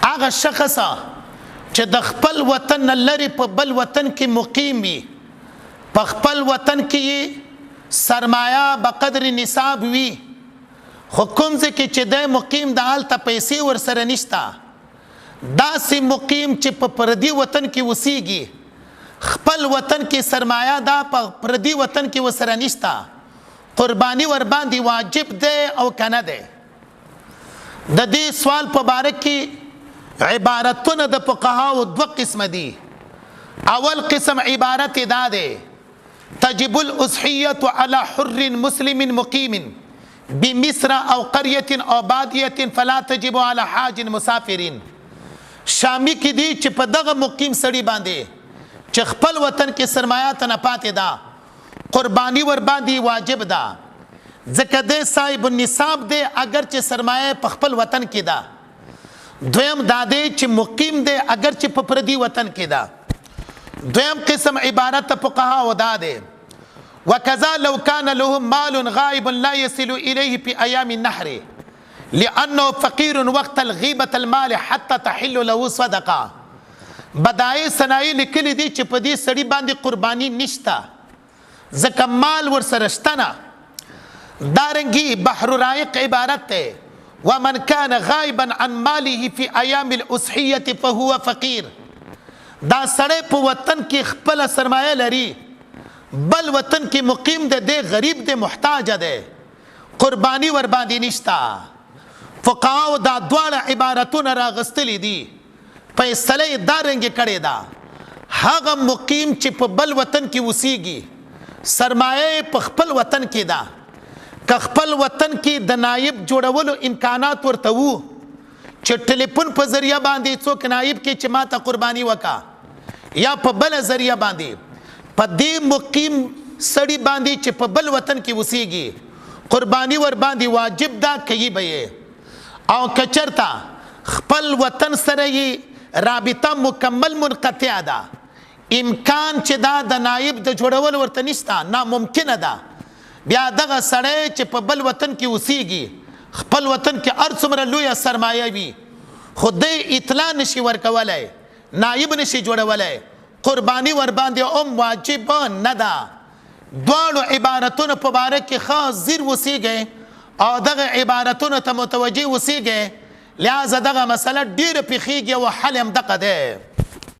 هغه شخص چې د خپل وطن لري په بل وطن کې مقیم وي، په خپل وطن کې سرمایه په قدر نصاب وي، خو کوم ځکه چې د مقیم د حالت پیسې ور سره نشتا، داسې مقیم چې په پردي وطن کې وسیږي، خپل وطن کې سرمایه دا په پردي وطن کې وسره نشتا، قرباني ور باندې واجب ده او کنه ده؟ د دې سوال په باره کې عبارتونه د فقهاو دو قسم دي. اول قسم عبارت دا ده: تجب الاضحية على حر مسلم مقيم بمصر او قرية او بادية فلا تجب على حاج مسافر. شامی کې دي چې په دغه مقیم سړي باندې چې خپل وطن کې سرمایات نه پاتې ده، قرباني ور باندې واجب ده، ځکه د صاحب النصاب دی اگر چې سرمایه په خپل وطن کې ده. دویم دا دی چې مقیم دی اگر چې په پردي وطن کې ده. دویم قسم عبارت فقهاو دا دی: وکذا لو کان لهم مال غائب لا يصل الیه فی ایام النحر لانه فقیر وقت الغیبة المال حتى تحل له صدقه. بدایي سنایي لیکلي دي چې په دې سړي باندې قرباني نشته، ځکه مال ور سره شته نه. دارنګي بحر رائق عبارت ته: ومن كان غائبا عن ماله في ايام الاضحيه فهو فقير. دا سړی په وطن کې خپل سرمایه لري، بل وطن کې مقیم ده، غریب ده، محتاج ده، قرباني ور باندې نشتا. فقهاو دا دواړه عبارتونه راغستلي دي، فیصله دارنګ کړي دا: هغه مقیم چې په بل وطن کې وسیږي، سرمایه په خپل وطن کې ده، که خپل وطن کې د نایب جوړولو امکانات ورته وو چې ټلیفون په ذریعہ باندې څوک نایب کې چې ماته قرباني وکا، یا په بل ذریعہ باندې په دې مقیم سړي باندې چې په بل وطن کې وسیږي، قرباني ور باندې واجب ده، کوي به. او کچرتا خپل وطن سره یې رابطه مکمل منقطع ده، امکان چې دا د نایب د جوړول ورته نشته، ناممکنه ده، بیا دغه سړی چې په بل وطن کې اوسیږي، خپل وطن کې هر څومره لویه سرمایه وي، خو دی اطلاع نشي ورکولی، نایب نشي جوړولی، قرباني ور باندې هم واجب نه ده. دواړو عبارتونو په باره کې ښه ځیر اوسیږئ او دغه عبارتونو ته متوجه اوسیږئ، لہذا دغه مسله ډېره پېښېږي او حل هم دغه دی.